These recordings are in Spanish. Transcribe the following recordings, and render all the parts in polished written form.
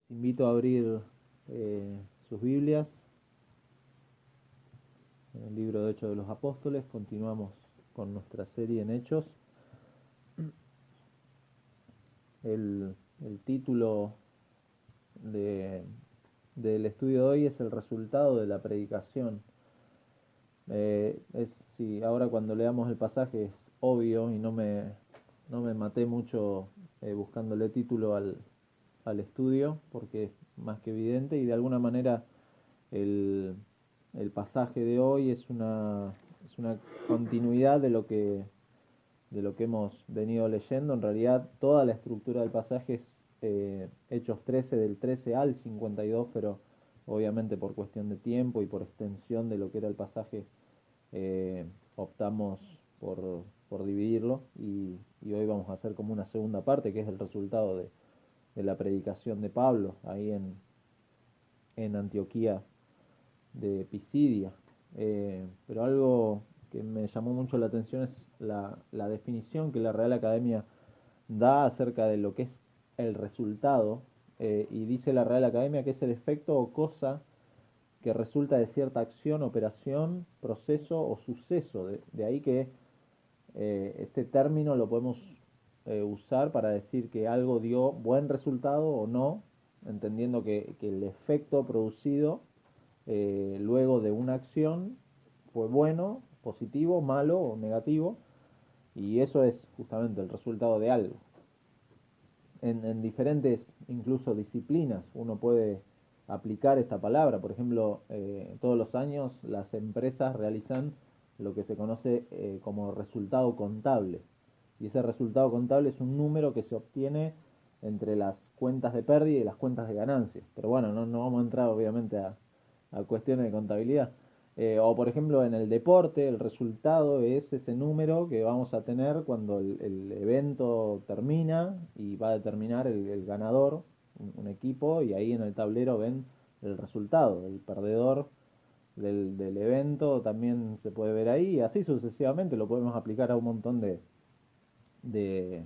Invito a abrir sus Biblias en el libro de Hechos de los Apóstoles. Continuamos con nuestra serie en Hechos. El título del estudio de hoy es el resultado de la predicación. Ahora cuando leamos el pasaje es obvio y no me maté mucho buscándole título al estudio, porque es más que evidente, y de alguna manera el, el pasaje de hoy es una continuidad de lo que hemos venido leyendo. En realidad toda la estructura del pasaje es Hechos 13, del 13 al 52, pero obviamente por cuestión de tiempo y por extensión de lo que era el pasaje, optamos por dividirlo, y hoy vamos a hacer como una segunda parte, que es el resultado de la predicación de Pablo ahí en Antioquía de Pisidia. Pero algo que me llamó mucho la atención es la definición que la Real Academia da acerca de lo que es el resultado, y dice la Real Academia que es el efecto o cosa que resulta de cierta acción, operación, proceso o suceso. De ahí que este término lo podemos usar para decir que algo dio buen resultado o no, entendiendo que el efecto producido luego de una acción fue bueno, positivo, malo o negativo, y eso es justamente el resultado de algo. En diferentes, incluso disciplinas, uno puede aplicar esta palabra. Por ejemplo, todos los años las empresas realizan lo que se conoce como resultado contable, y ese resultado contable es un número que se obtiene entre las cuentas de pérdida y las cuentas de ganancia. Pero bueno, no vamos a entrar obviamente a cuestiones de contabilidad. O por ejemplo en el deporte, el resultado es ese número que vamos a tener cuando el evento termina, y va a determinar el ganador, un equipo, y ahí en el tablero ven el resultado. El perdedor del evento también se puede ver ahí, y así sucesivamente lo podemos aplicar a un montón de, de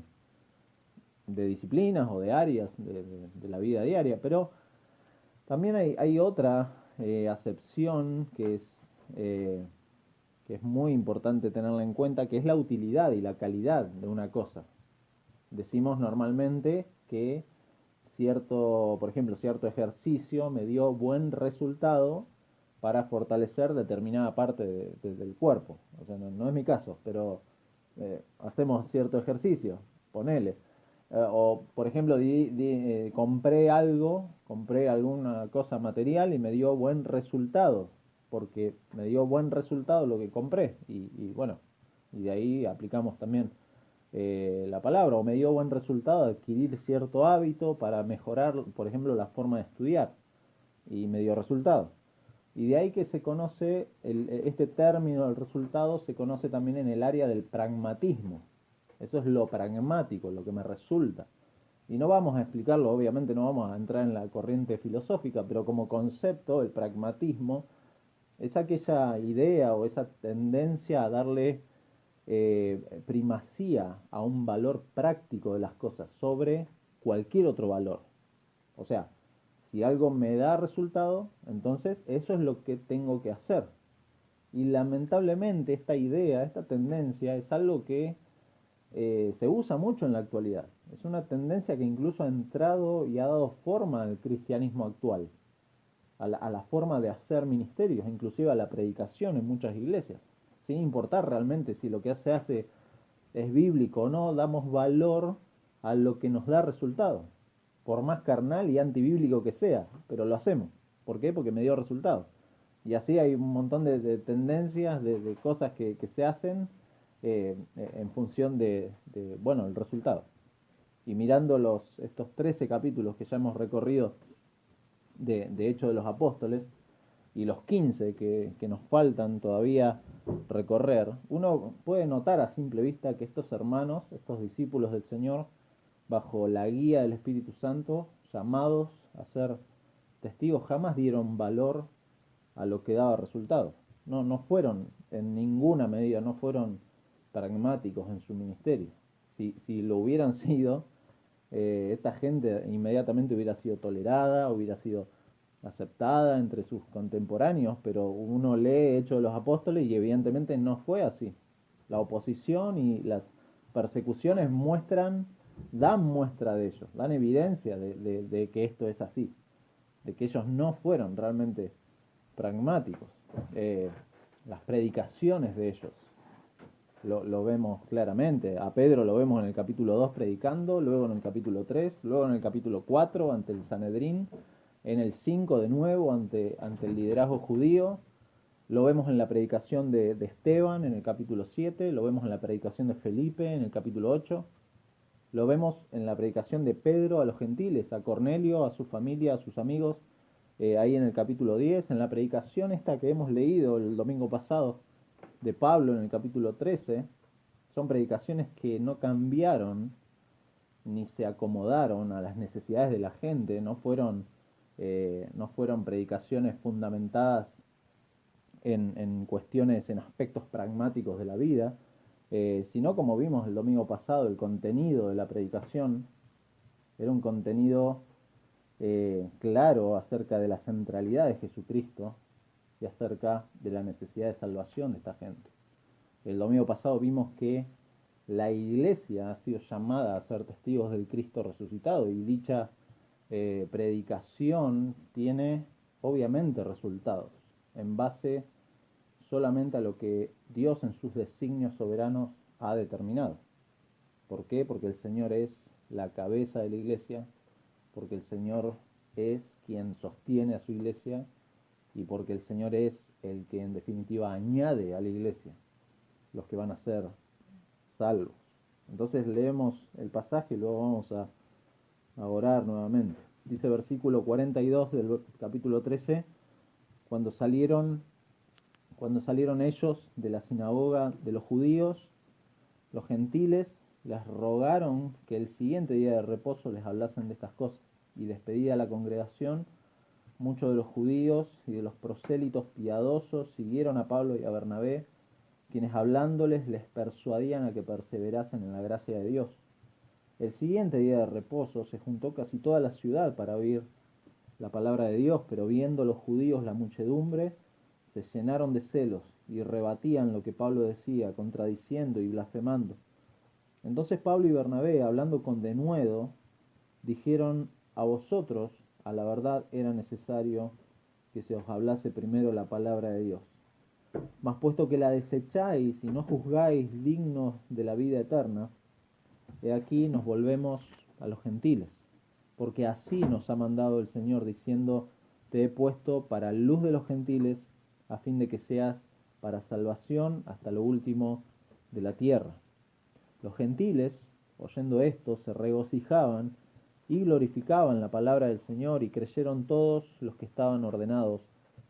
disciplinas o de áreas de la vida diaria. Pero también hay otra acepción eh, que es muy importante tenerla en cuenta, que es la utilidad y la calidad de una cosa. Decimos normalmente que por ejemplo, cierto ejercicio me dio buen resultado para fortalecer determinada parte del cuerpo. O sea, no es mi caso, pero hacemos cierto ejercicio, ponele. O, por ejemplo, compré alguna cosa material y me dio buen resultado, porque me dio buen resultado lo que compré. Y bueno, y de ahí aplicamos también la palabra. O me dio buen resultado adquirir cierto hábito para mejorar, por ejemplo, la forma de estudiar, y me dio resultado. Y de ahí que se conoce, este término del resultado se conoce también en el área del pragmatismo. Eso es lo pragmático, lo que me resulta. Y no vamos a explicarlo, obviamente no vamos a entrar en la corriente filosófica, pero como concepto, el pragmatismo es aquella idea o esa tendencia a darle primacía a un valor práctico de las cosas sobre cualquier otro valor. O sea, si algo me da resultado, entonces eso es lo que tengo que hacer. Y lamentablemente esta idea, esta tendencia, es algo que se usa mucho en la actualidad. Es una tendencia que incluso ha entrado y ha dado forma al cristianismo actual, a la forma de hacer ministerios, inclusive a la predicación en muchas iglesias. Sin importar realmente si lo que se hace es bíblico o no, damos valor a lo que nos da resultado, por más carnal y antibíblico que sea, pero lo hacemos. ¿Por qué? Porque me dio resultado. Y así hay un montón de tendencias, de cosas que se hacen en función bueno, el resultado. Y mirando estos 13 capítulos que ya hemos recorrido de Hechos de los Apóstoles, y los 15 que nos faltan todavía recorrer, uno puede notar a simple vista que estos hermanos, estos discípulos del Señor, bajo la guía del Espíritu Santo, llamados a ser testigos, jamás dieron valor a lo que daba resultado. No fueron, en ninguna medida, no fueron pragmáticos en su ministerio. Si lo hubieran sido, esta gente inmediatamente hubiera sido tolerada, hubiera sido aceptada entre sus contemporáneos, pero uno lee Hechos de los Apóstoles y evidentemente no fue así. La oposición y las persecuciones dan muestra de ello, dan evidencia de que esto es así, de que ellos no fueron realmente pragmáticos. Las predicaciones de ellos lo vemos claramente. A Pedro lo vemos en el capítulo 2 predicando, luego en el capítulo 3, luego en el capítulo 4 ante el Sanedrín, en el 5 de nuevo ante el liderazgo judío, lo vemos en la predicación de Esteban en el capítulo 7, lo vemos en la predicación de Felipe en el capítulo 8, lo vemos en la predicación de Pedro a los gentiles, a Cornelio, a su familia, a sus amigos, ahí en el capítulo 10, en la predicación esta que hemos leído el domingo pasado de Pablo en el capítulo 13, son predicaciones que no cambiaron ni se acomodaron a las necesidades de la gente, no fueron predicaciones fundamentadas en cuestiones, en aspectos pragmáticos de la vida, sino como vimos el domingo pasado, el contenido de la predicación era un contenido claro acerca de la centralidad de Jesucristo y acerca de la necesidad de salvación de esta gente. El domingo pasado vimos que la iglesia ha sido llamada a ser testigos del Cristo resucitado y dicha predicación tiene obviamente resultados en base solamente a lo que Dios en sus designios soberanos ha determinado. ¿Por qué? Porque el Señor es la cabeza de la iglesia, porque el Señor es quien sostiene a su iglesia y porque el Señor es el que en definitiva añade a la iglesia los que van a ser salvos. Entonces leemos el pasaje y luego vamos a orar nuevamente. Dice versículo 42 del capítulo 13, cuando salieron ellos de la sinagoga de los judíos, los gentiles les rogaron que el siguiente día de reposo les hablasen de estas cosas. Y despedida la congregación, muchos de los judíos y de los prosélitos piadosos siguieron a Pablo y a Bernabé, quienes hablándoles les persuadían a que perseverasen en la gracia de Dios. El siguiente día de reposo se juntó casi toda la ciudad para oír la palabra de Dios, pero viendo los judíos la muchedumbre, se llenaron de celos y rebatían lo que Pablo decía, contradiciendo y blasfemando. Entonces Pablo y Bernabé, hablando con denuedo, dijeron: a vosotros, a la verdad, era necesario que se os hablase primero la palabra de Dios. Mas puesto que la desecháis y no juzgáis dignos de la vida eterna, he aquí nos volvemos a los gentiles, porque así nos ha mandado el Señor, diciendo: te he puesto para luz de los gentiles, a fin de que seas para salvación hasta lo último de la tierra. Los gentiles, oyendo esto, se regocijaban y glorificaban la palabra del Señor, y creyeron todos los que estaban ordenados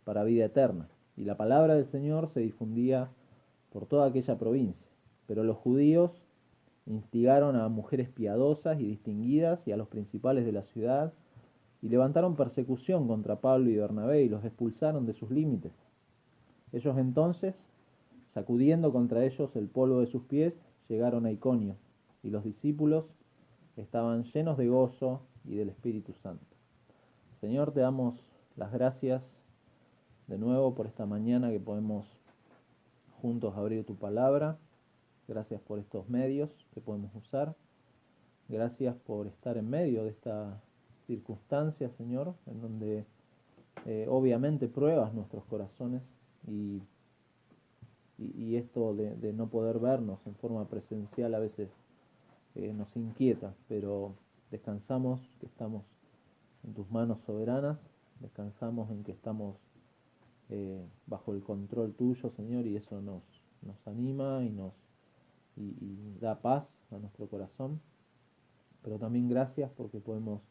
para vida eterna. Y la palabra del Señor se difundía por toda aquella provincia. Pero los judíos instigaron a mujeres piadosas y distinguidas y a los principales de la ciudad, y levantaron persecución contra Pablo y Bernabé y los expulsaron de sus límites. Ellos entonces, sacudiendo contra ellos el polvo de sus pies, llegaron a Iconio, y los discípulos estaban llenos de gozo y del Espíritu Santo. Señor, te damos las gracias de nuevo por esta mañana que podemos juntos abrir tu palabra. Gracias por estos medios que podemos usar. Gracias por estar en medio de esta circunstancia, Señor, en donde obviamente pruebas nuestros corazones y esto de no poder vernos en forma presencial a veces nos inquieta, pero descansamos que estamos en tus manos soberanas, descansamos en que estamos bajo el control tuyo, Señor, y eso nos anima y da paz a nuestro corazón. Pero también gracias porque podemos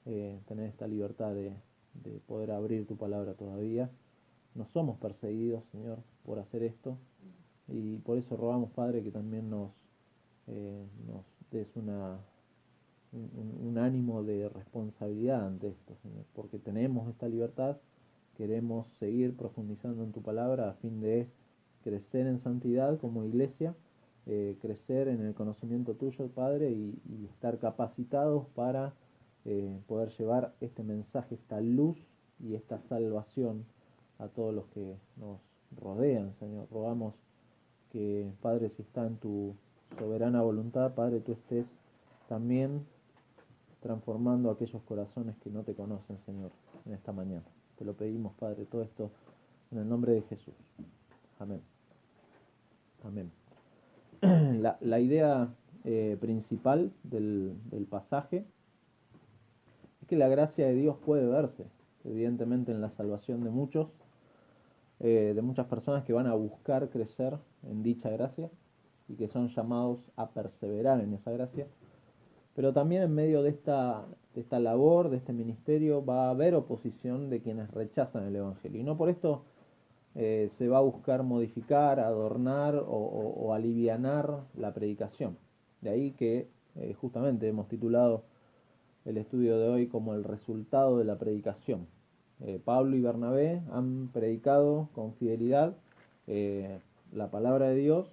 tener esta libertad de poder abrir tu palabra todavía. No somos perseguidos, Señor, por hacer esto, y por eso rogamos, Padre, que también nos des un ánimo de responsabilidad ante esto, Señor, porque tenemos esta libertad, queremos seguir profundizando en tu palabra a fin de crecer en santidad como iglesia, crecer en el conocimiento tuyo, Padre, y estar capacitados para poder llevar este mensaje, esta luz y esta salvación a todos los que nos rodean, Señor. Rogamos que, Padre, si está en tu soberana voluntad, Padre, tú estés también transformando aquellos corazones que no te conocen, Señor, en esta mañana. Te lo pedimos, Padre, todo esto en el nombre de Jesús. Amén. Amén. La idea principal del pasaje es que la gracia de Dios puede verse, evidentemente, en la salvación de muchas personas que van a buscar crecer en dicha gracia y que son llamados a perseverar en esa gracia. Pero también en medio de esta labor, de este ministerio, va a haber oposición de quienes rechazan el Evangelio. Y no por esto se va a buscar modificar, adornar o alivianar la predicación. De ahí que justamente hemos titulado el estudio de hoy como el resultado de la predicación. Pablo y Bernabé han predicado con fidelidad la palabra de Dios,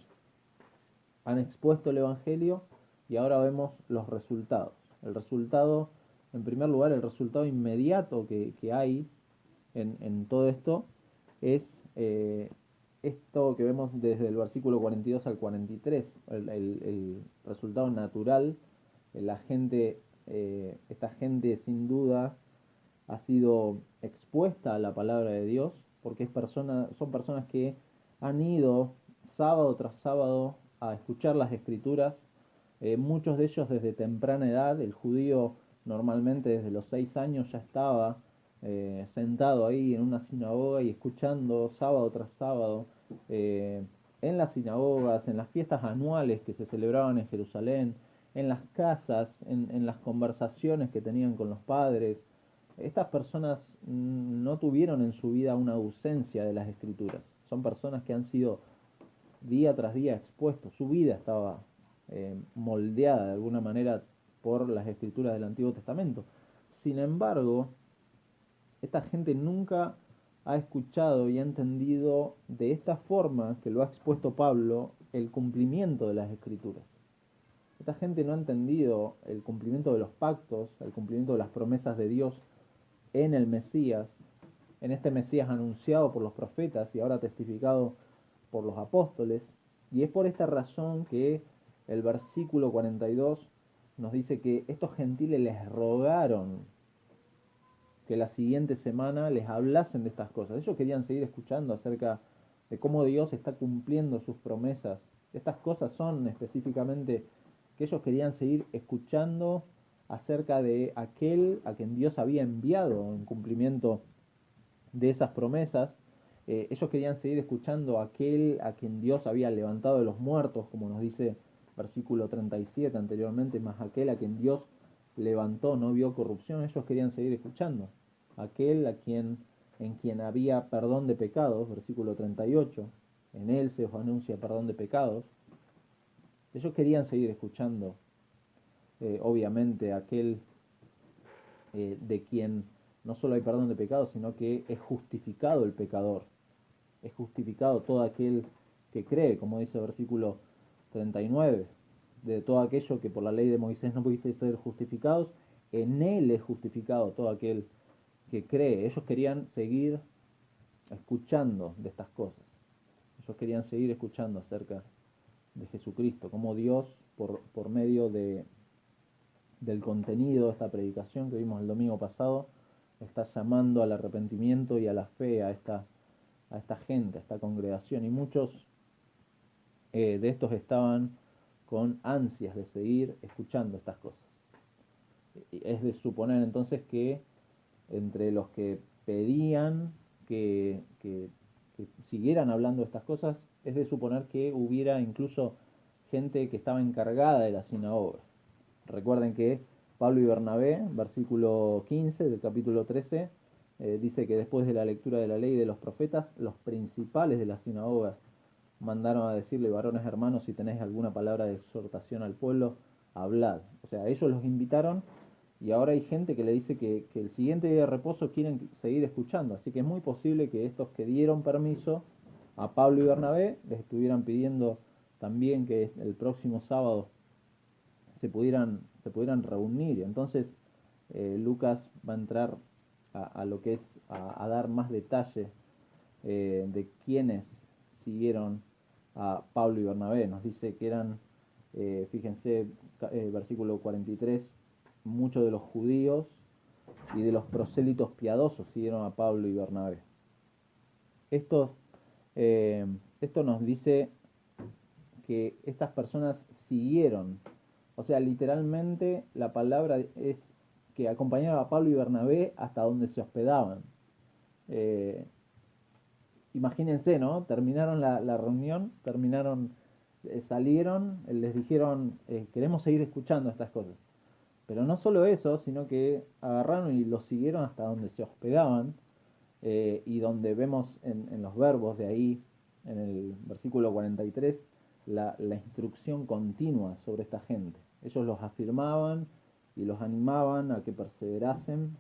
han expuesto el Evangelio y ahora vemos los resultados. El resultado, en primer lugar, el resultado inmediato que hay en todo esto es esto que vemos desde el versículo 42 al 43, el resultado natural. La gente, esta gente sin duda ha sido expuesta a la palabra de Dios, porque son personas que han ido sábado tras sábado a escuchar las escrituras, muchos de ellos desde temprana edad. El judío normalmente desde los 6 años ya estaba sentado ahí en una sinagoga y escuchando sábado tras sábado, en las sinagogas, en las fiestas anuales que se celebraban en Jerusalén, en las casas, en las conversaciones que tenían con los padres. Estas personas no tuvieron en su vida una ausencia de las escrituras. Son personas que han sido día tras día expuestos. Su vida estaba moldeada de alguna manera por las escrituras del Antiguo Testamento. Sin embargo, esta gente nunca ha escuchado y ha entendido de esta forma que lo ha expuesto Pablo el cumplimiento de las escrituras. Esta gente no ha entendido el cumplimiento de los pactos, el cumplimiento de las promesas de Dios en el Mesías, en este Mesías anunciado por los profetas y ahora testificado por los apóstoles. Y es por esta razón que el versículo 42 nos dice que estos gentiles les rogaron que la siguiente semana les hablasen de estas cosas. Ellos querían seguir escuchando acerca de cómo Dios está cumpliendo sus promesas. Estas cosas son específicamente que ellos querían seguir escuchando acerca de aquel a quien Dios había enviado en cumplimiento de esas promesas. Ellos querían seguir escuchando aquel a quien Dios había levantado de los muertos, como nos dice versículo 37 anteriormente, más aquel a quien Dios levantó, no vio corrupción. Ellos querían seguir escuchando aquel en quien había perdón de pecados, versículo 38, en él se os anuncia perdón de pecados. Ellos querían seguir escuchando, obviamente, aquel de quien no solo hay perdón de pecados, sino que es justificado el pecador, es justificado todo aquel que cree, como dice el versículo 39, de todo aquello que por la ley de Moisés no pudiste ser justificados, en él es justificado todo aquel que cree. Ellos querían seguir escuchando de estas cosas, ellos querían seguir escuchando acerca de Jesucristo, como Dios, por medio del contenido de esta predicación que vimos el domingo pasado, está llamando al arrepentimiento y a la fe a esta gente, a esta congregación. Y muchos de estos estaban con ansias de seguir escuchando estas cosas. Es de suponer entonces que entre los que pedían que siguieran hablando de estas cosas, es de suponer que hubiera incluso gente que estaba encargada de la sinagoga. Recuerden que Pablo y Bernabé, versículo 15 del capítulo 13, dice que después de la lectura de la ley y de los profetas, los principales de las sinagogas mandaron a decirle: varones hermanos, si tenéis alguna palabra de exhortación al pueblo, hablad. O sea, ellos los invitaron y ahora hay gente que le dice que el siguiente día de reposo quieren seguir escuchando. Así que es muy posible que estos que dieron permiso a Pablo y Bernabé les estuvieran pidiendo también que el próximo sábado se pudieran reunir. Entonces Lucas va a entrar a lo que es a dar más detalle de quiénes siguieron a Pablo y Bernabé. Nos dice que eran, fíjense, versículo 43, muchos de los judíos y de los prosélitos piadosos siguieron a Pablo y Bernabé. Esto, esto nos dice que estas personas siguieron, o sea, literalmente la palabra es que acompañaron a Pablo y Bernabé hasta donde se hospedaban. Eh, Imagínense, ¿no? Terminaron la reunión, salieron, les dijeron, queremos seguir escuchando estas cosas. Pero no solo eso, sino que agarraron y los siguieron hasta donde se hospedaban, y donde vemos en los verbos de ahí, en el versículo 43, la instrucción continua sobre esta gente. Ellos los afirmaban y los animaban a que perseverasen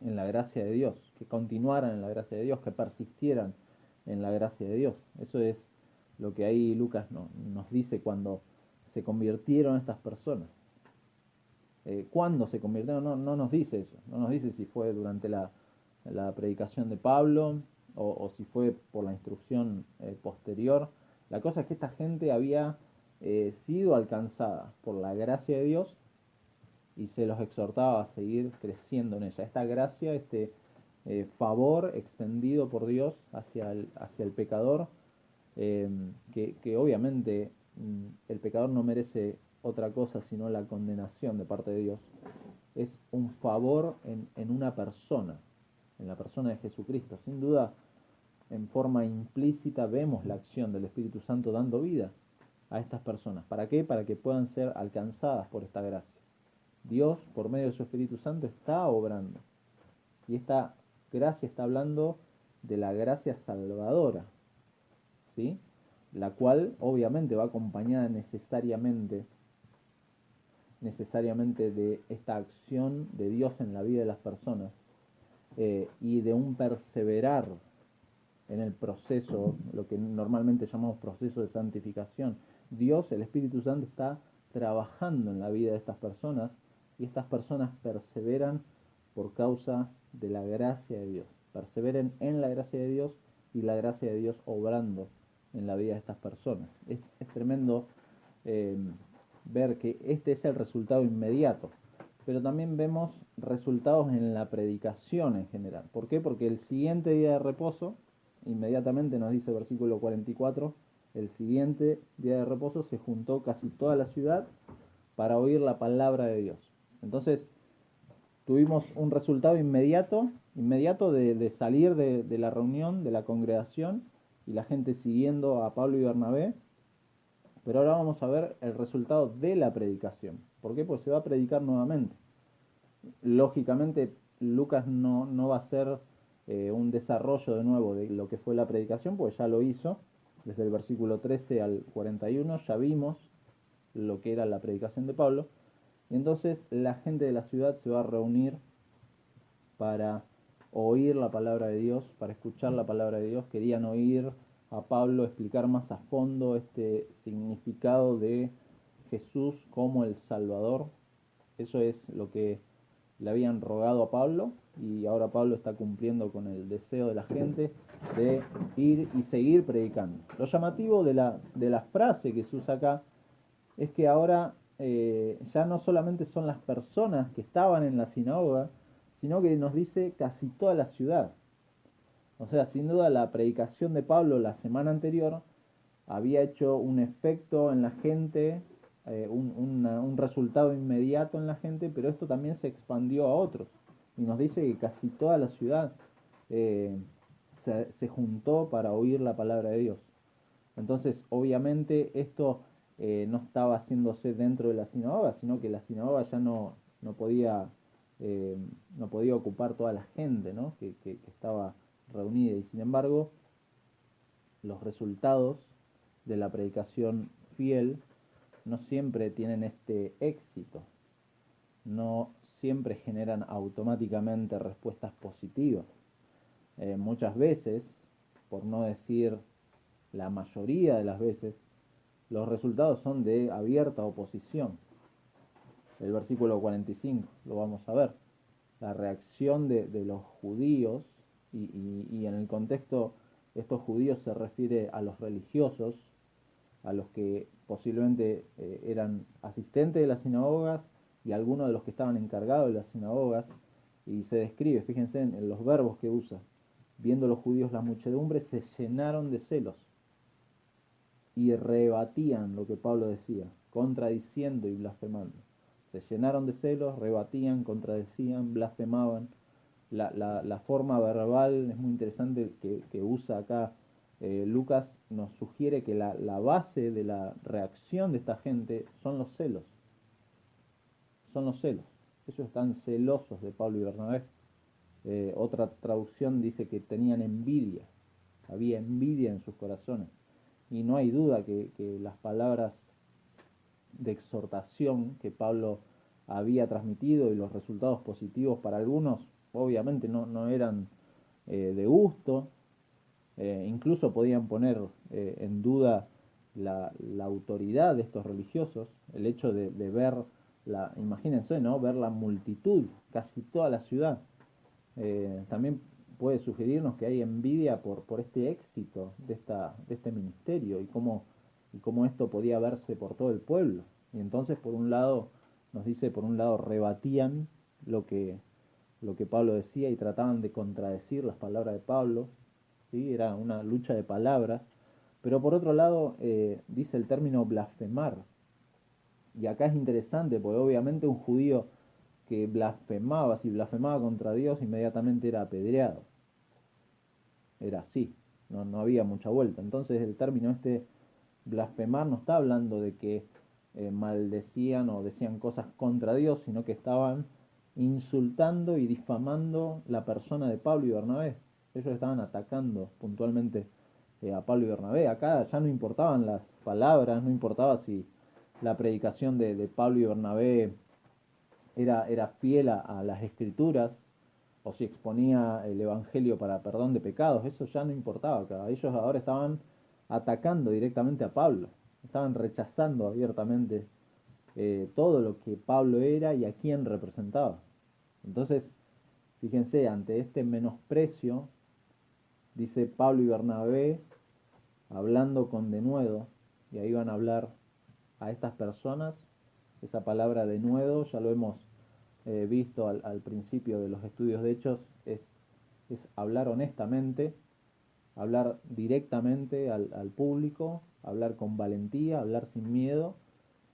en la gracia de Dios, que continuaran en la gracia de Dios, que persistieran en la gracia de Dios. Eso es lo que ahí Lucas nos dice cuando se convirtieron estas personas. ¿Cuándo se convirtieron? No nos dice eso, no nos dice si fue durante la predicación de Pablo o si fue por la instrucción posterior. La cosa es que esta gente había sido alcanzada por la gracia de Dios y se los exhortaba a seguir creciendo en ella. Esta gracia, este favor extendido por Dios hacia el pecador, que obviamente el pecador no merece otra cosa sino la condenación de parte de Dios, es un favor en una persona, en la persona de Jesucristo. Sin duda, en forma implícita vemos la acción del Espíritu Santo dando vida a estas personas. ¿Para qué? Para que puedan ser alcanzadas por esta gracia. Dios, por medio de su Espíritu Santo, está obrando. Y esta gracia está hablando de la gracia salvadora, ¿sí? La cual obviamente va acompañada necesariamente de esta acción de Dios en la vida de las personas, y de un perseverar en el proceso, lo que normalmente llamamos proceso de santificación. Dios, el Espíritu Santo, está trabajando en la vida de estas personas y estas personas perseveran por causa de la gracia de Dios. Perseveren en la gracia de Dios y la gracia de Dios obrando en la vida de estas personas. Es tremendo ver que este es el resultado inmediato, pero también vemos resultados en la predicación en general. ¿Por qué? Porque el siguiente día de reposo, inmediatamente nos dice el versículo 44, el siguiente día de reposo se juntó casi toda la ciudad para oír la palabra de Dios. Entonces, tuvimos un resultado inmediato de salir de la reunión, de la congregación, y la gente siguiendo a Pablo y Bernabé. Pero ahora vamos a ver el resultado de la predicación. ¿Por qué? Pues se va a predicar nuevamente. Lógicamente, Lucas no va a hacer un desarrollo de nuevo de lo que fue la predicación, pues ya lo hizo. Desde el versículo 13 al 41 ya vimos lo que era la predicación de Pablo. Y entonces la gente de la ciudad se va a reunir para oír la palabra de Dios, para escuchar la palabra de Dios. Querían oír a Pablo explicar más a fondo este significado de Jesús como el Salvador. Eso es lo que le habían rogado a Pablo, y ahora Pablo está cumpliendo con el deseo de la gente de ir y seguir predicando. Lo llamativo de la frase que se usa acá es que ahora ya no solamente son las personas que estaban en la sinagoga, sino que nos dice casi toda la ciudad. O sea, sin duda la predicación de Pablo la semana anterior había hecho un efecto en la gente, un resultado inmediato en la gente, pero esto también se expandió a otros. Y nos dice que casi toda la ciudad se juntó para oír la palabra de Dios. Entonces, obviamente, esto no estaba haciéndose dentro de la sinagoga, sino que la sinagoga ya no podía ocupar toda la gente, ¿no? que estaba reunida. Y sin embargo, los resultados de la predicación fiel no siempre tienen este éxito, no siempre generan automáticamente respuestas positivas. Muchas veces, por no decir la mayoría de las veces, los resultados son de abierta oposición. El versículo 45, lo vamos a ver. La reacción de los judíos, y en el contexto, estos judíos se refiere a los religiosos, a los que posiblemente eran asistentes de las sinagogas y algunos de los que estaban encargados de las sinagogas, y se describe, fíjense en los verbos que usa. Viendo los judíos la muchedumbre, se llenaron de celos y rebatían lo que Pablo decía, contradiciendo y blasfemando. Se llenaron de celos, rebatían, contradecían, blasfemaban. La forma verbal es muy interesante que usa acá Lucas. Nos sugiere que la base de la reacción de esta gente son los celos. Son los celos. Ellos están celosos de Pablo y Bernabé. Otra traducción dice que tenían envidia. Había envidia en sus corazones. Y no hay duda que las palabras de exhortación que Pablo había transmitido y los resultados positivos para algunos, obviamente no eran de gusto, incluso podían poner en duda la autoridad de estos religiosos, el hecho de ver, imagínense, ¿no? Ver la multitud, casi toda la ciudad. También puede sugerirnos que hay envidia por este éxito de este ministerio y cómo esto podía verse por todo el pueblo. Y entonces, por un lado, nos dice, por un lado, rebatían lo que Pablo decía y trataban de contradecir las palabras de Pablo, ¿sí? Era una lucha de palabras, pero por otro lado, dice el término blasfemar. Y acá es interesante, porque obviamente un judío que blasfemaba, si blasfemaba contra Dios, inmediatamente era apedreado. Era así, no había mucha vuelta. Entonces el término blasfemar no está hablando de que maldecían o decían cosas contra Dios, sino que estaban insultando y difamando la persona de Pablo y Bernabé. Ellos estaban atacando puntualmente a Pablo y Bernabé. Acá ya no importaban las palabras, no importaba si la predicación de Pablo y Bernabé era fiel a las escrituras, o si exponía el evangelio para perdón de pecados. Eso ya no importaba acá. Ellos ahora estaban atacando directamente a Pablo, estaban rechazando abiertamente todo lo que Pablo era y a quién representaba. Entonces, fíjense, ante este menosprecio, dice Pablo y Bernabé, hablando con denuedo, y ahí van a hablar a estas personas. Esa palabra denuedo ya lo hemos visto al principio de los estudios de Hechos, es hablar honestamente, hablar directamente al público, hablar con valentía, hablar sin miedo.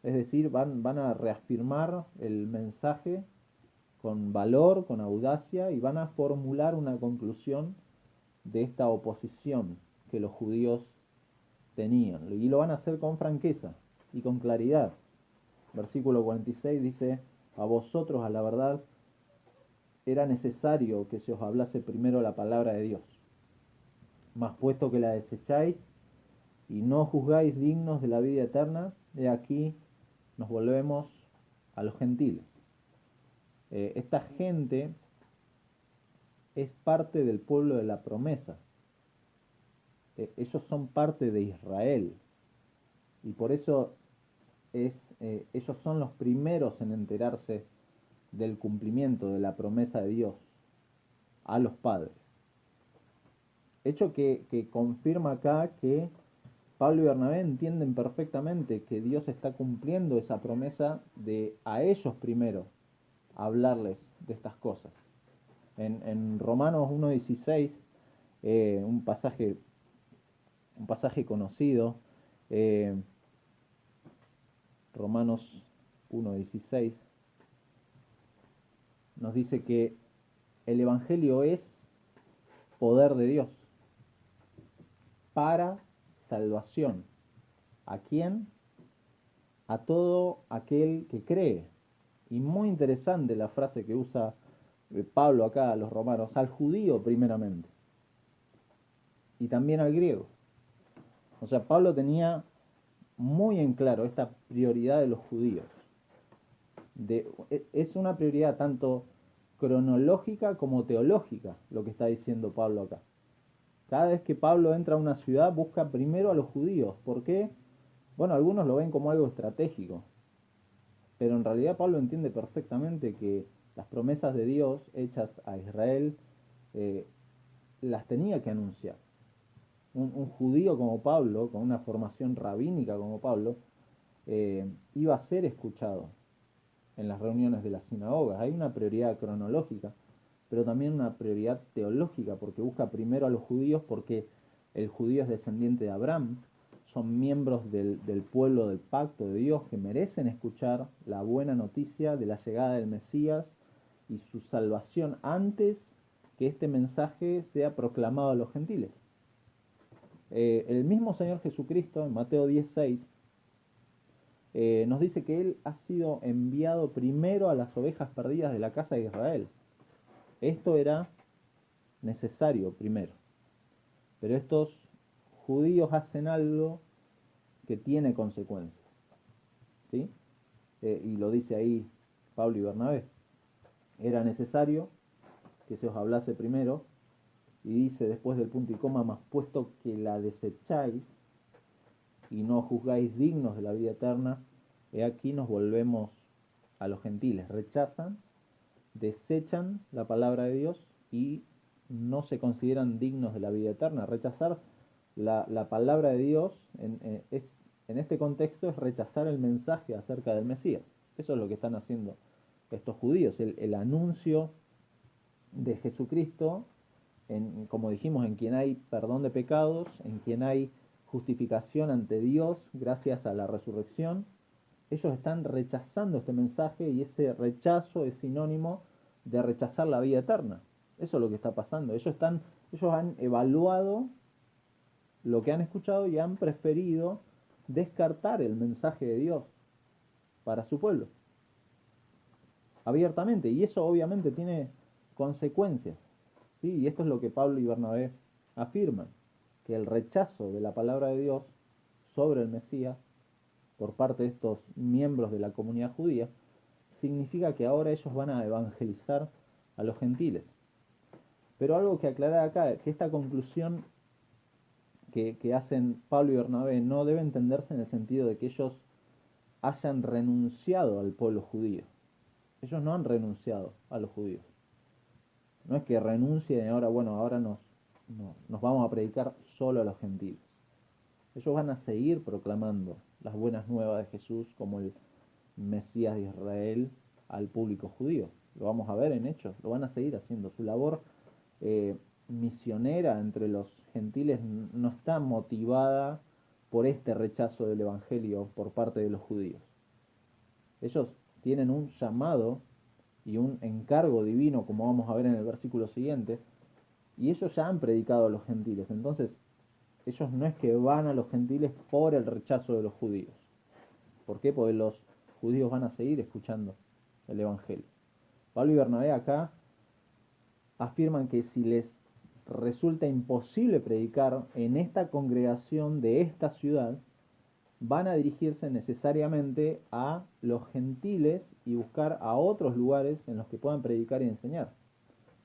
Es decir, van a reafirmar el mensaje con valor, con audacia, y van a formular una conclusión de esta oposición que los judíos tenían. Y lo van a hacer con franqueza y con claridad. Versículo 46 dice: a vosotros, a la verdad, era necesario que se os hablase primero la palabra de Dios. Mas puesto que la desecháis y no juzgáis dignos de la vida eterna, he aquí nos volvemos a los gentiles. Esta gente es parte del pueblo de la promesa. Ellos son parte de Israel. Y por eso ellos son los primeros en enterarse del cumplimiento de la promesa de Dios a los padres. Hecho que confirma acá que Pablo y Bernabé entienden perfectamente que Dios está cumpliendo esa promesa de a ellos primero hablarles de estas cosas. En Romanos 1:16, un pasaje conocido, Romanos 1:16, nos dice que el Evangelio es poder de Dios para salvación. ¿A quién? A todo aquel que cree. Y muy interesante la frase que usa Pablo acá a los romanos: al judío primeramente, y también al griego. O sea, Pablo tenía muy en claro esta prioridad de los judíos. Es una prioridad tanto cronológica como teológica lo que está diciendo Pablo acá. Cada vez que Pablo entra a una ciudad busca primero a los judíos. ¿Por qué? Bueno, algunos lo ven como algo estratégico, pero en realidad Pablo entiende perfectamente que las promesas de Dios hechas a Israel eh, las tenía que anunciar. Un judío como Pablo, con una formación rabínica como Pablo, iba a ser escuchado en las reuniones de las sinagogas. Hay una prioridad cronológica, pero también una prioridad teológica, porque busca primero a los judíos, porque el judío es descendiente de Abraham, son miembros del pueblo del pacto de Dios que merecen escuchar la buena noticia de la llegada del Mesías y su salvación antes que este mensaje sea proclamado a los gentiles. El mismo Señor Jesucristo en Mateo 16 nos dice que Él ha sido enviado primero a las ovejas perdidas de la casa de Israel. Esto era necesario primero. Pero estos judíos hacen algo que tiene consecuencias. ¿Sí? Y lo dice ahí Pablo y Bernabé. Era necesario que se os hablase primero, y dice después del punto y coma, mas puesto que la desecháis y no juzgáis dignos de la vida eterna, he aquí nos volvemos a los gentiles. Rechazan, desechan la palabra de Dios y no se consideran dignos de la vida eterna. Rechazar la palabra de Dios en este contexto es rechazar el mensaje acerca del Mesías. Eso es lo que están haciendo estos judíos. El anuncio de Jesucristo, como dijimos, en quien hay perdón de pecados, en quien hay justificación ante Dios gracias a la resurrección. Ellos están rechazando este mensaje y ese rechazo es sinónimo de rechazar la vida eterna. Eso es lo que está pasando. Ellos han evaluado lo que han escuchado y han preferido descartar el mensaje de Dios para su pueblo, abiertamente, y eso obviamente tiene consecuencias, ¿sí? Y esto es lo que Pablo y Bernabé afirman, que el rechazo de la palabra de Dios sobre el Mesías por parte de estos miembros de la comunidad judía significa que ahora ellos van a evangelizar a los gentiles. Pero algo que aclarar acá, que esta conclusión que hacen Pablo y Bernabé no debe entenderse en el sentido de que ellos hayan renunciado al pueblo judío. Ellos no han renunciado a los judíos. No es que renuncien y ahora, bueno, ahora nos vamos a predicar solo a los gentiles. Ellos van a seguir proclamando las buenas nuevas de Jesús como el Mesías de Israel al público judío. Lo vamos a ver en Hechos, lo van a seguir haciendo. Su labor misionera entre los gentiles no está motivada por este rechazo del Evangelio por parte de los judíos. Ellos tienen un llamado y un encargo divino, como vamos a ver en el versículo siguiente, y ellos ya han predicado a los gentiles. Entonces, ellos no es que van a los gentiles por el rechazo de los judíos. ¿Por qué? Porque los judíos van a seguir escuchando el Evangelio. Pablo y Bernabé acá afirman que si les resulta imposible predicar en esta congregación de esta ciudad, van a dirigirse necesariamente a los gentiles y buscar a otros lugares en los que puedan predicar y enseñar.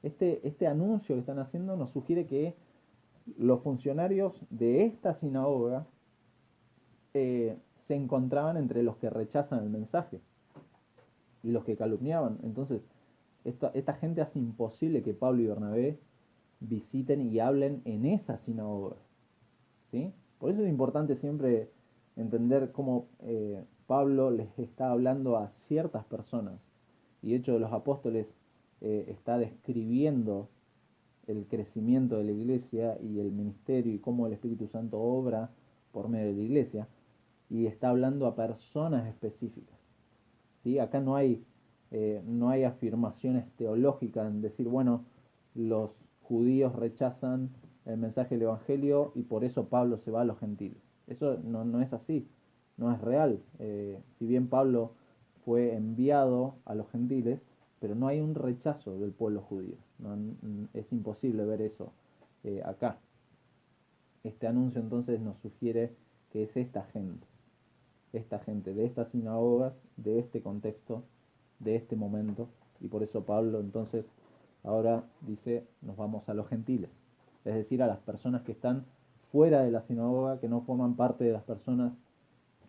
Este anuncio que están haciendo nos sugiere que los funcionarios de esta sinagoga se encontraban entre los que rechazan el mensaje y los que calumniaban. Entonces, esta gente hace imposible que Pablo y Bernabé visiten y hablen en esa sinagoga, ¿sí? Por eso es importante siempre entender cómo Pablo les está hablando a ciertas personas, y de hecho los apóstoles está describiendo el crecimiento de la iglesia y el ministerio y cómo el Espíritu Santo obra por medio de la iglesia, y está hablando a personas específicas, ¿sí? Acá no hay afirmaciones teológicas en decir, bueno, los judíos rechazan el mensaje del Evangelio y por eso Pablo se va a los gentiles. Eso no es así, no es real. Si bien Pablo fue enviado a los gentiles, pero no hay un rechazo del pueblo judío. Es imposible ver eso acá. Este anuncio entonces nos sugiere que es esta gente de estas sinagogas, de este contexto, de este momento, y por eso Pablo entonces ahora dice, nos vamos a los gentiles, es decir, a las personas que están fuera de la sinagoga, que no forman parte de las personas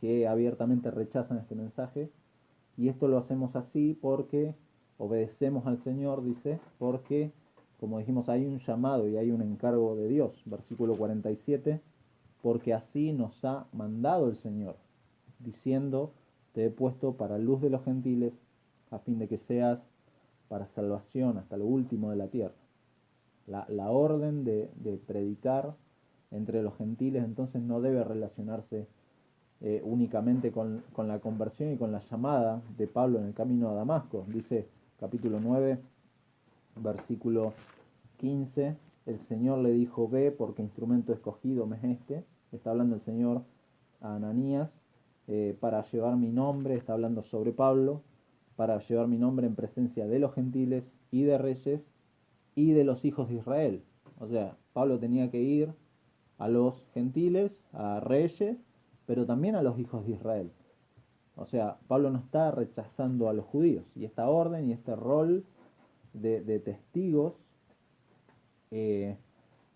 que abiertamente rechazan este mensaje, y esto lo hacemos así porque obedecemos al Señor, dice, porque, como dijimos, hay un llamado y hay un encargo de Dios, versículo 47, porque así nos ha mandado el Señor, diciendo, te he puesto para luz de los gentiles, a fin de que seas para salvación hasta lo último de la tierra. La orden de predicar entre los gentiles entonces no debe relacionarse únicamente con la conversión y con la llamada de Pablo en el camino a Damasco. Dice capítulo 9, versículo 15, el Señor le dijo, ve, porque instrumento escogido me es este. Está hablando el Señor a Ananías, para llevar mi nombre, está hablando sobre Pablo, para llevar mi nombre en presencia de los gentiles y de reyes y de los hijos de Israel. O sea, Pablo tenía que ir a los gentiles, a reyes, pero también a los hijos de Israel. O sea, Pablo no está rechazando a los judíos. Y esta orden y este rol de testigos eh,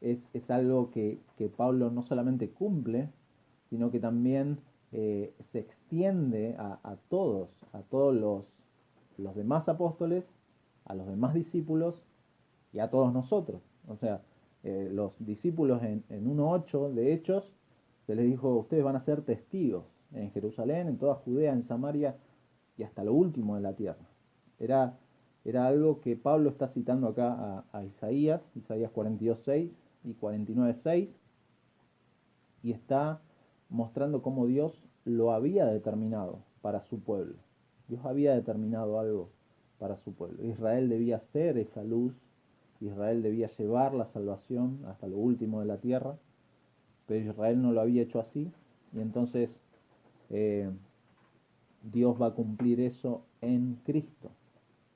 es algo que Pablo no solamente cumple, sino que también se extiende a todos los demás apóstoles, a los demás discípulos y a todos nosotros. O sea, los discípulos en 1.8 de Hechos se les dijo, ustedes van a ser testigos en Jerusalén, en toda Judea, en Samaria y hasta lo último de la tierra. Era, era algo que Pablo está citando acá a Isaías 42.6 y 49.6, y está mostrando cómo Dios lo había determinado para su pueblo. Dios había determinado algo para su pueblo. Israel debía ser esa luz, Israel debía llevar la salvación hasta lo último de la tierra, pero Israel no lo había hecho así, y entonces eh, Dios va a cumplir eso en Cristo.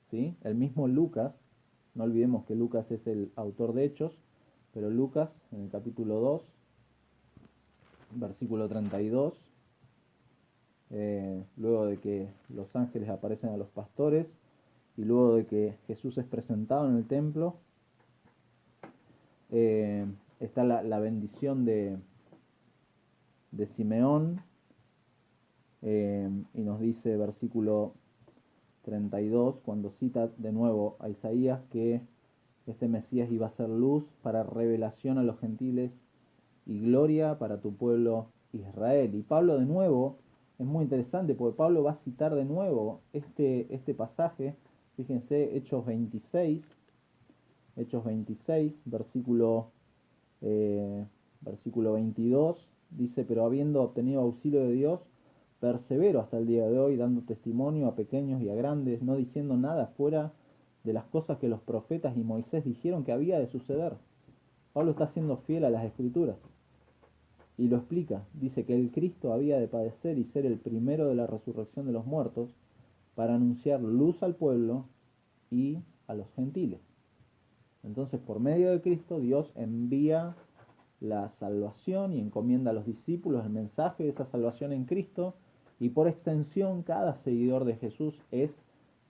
¿Sí? El mismo Lucas, no olvidemos que Lucas es el autor de Hechos, pero Lucas en el capítulo 2, versículo 32, luego de que los ángeles aparecen a los pastores y luego de que Jesús es presentado en el templo, está la bendición de Simeón, y nos dice versículo 32, cuando cita de nuevo a Isaías, que este Mesías iba a ser luz para revelación a los gentiles y gloria para tu pueblo Israel. Y Pablo de nuevo, es muy interesante porque Pablo va a citar de nuevo este pasaje, fíjense, Hechos 26, versículo 22, dice, pero habiendo obtenido auxilio de Dios, persevero hasta el día de hoy, dando testimonio a pequeños y a grandes, no diciendo nada fuera de las cosas que los profetas y Moisés dijeron que había de suceder. Pablo está siendo fiel a las escrituras y lo explica. Dice que el Cristo había de padecer y ser el primero de la resurrección de los muertos para anunciar luz al pueblo y a los gentiles. Entonces, por medio de Cristo, Dios envía la salvación y encomienda a los discípulos el mensaje de esa salvación en Cristo, y por extensión cada seguidor de Jesús es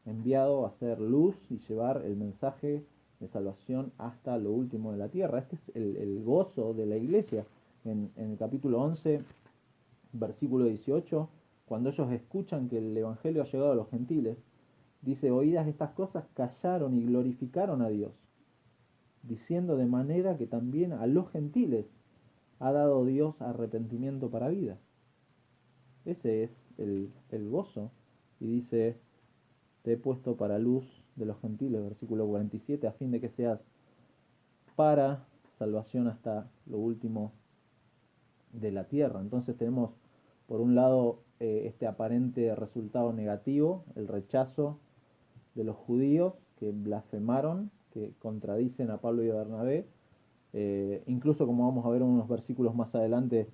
enviado a hacer luz y llevar el mensaje de salvación hasta lo último de la tierra. Este es el gozo de la iglesia. En el capítulo 11, versículo 18, cuando ellos escuchan que el Evangelio ha llegado a los gentiles, dice, oídas estas cosas, callaron y glorificaron a Dios, diciendo de manera que también a los gentiles ha dado Dios arrepentimiento para vida. Ese es el gozo. Y dice, te he puesto para luz de los gentiles, versículo 47, a fin de que seas para salvación hasta lo último de la tierra. Entonces tenemos, por un lado, este aparente resultado negativo, el rechazo de los judíos que blasfemaron, que contradicen a Pablo y a Bernabé. Incluso, como vamos a ver en unos versículos más adelante,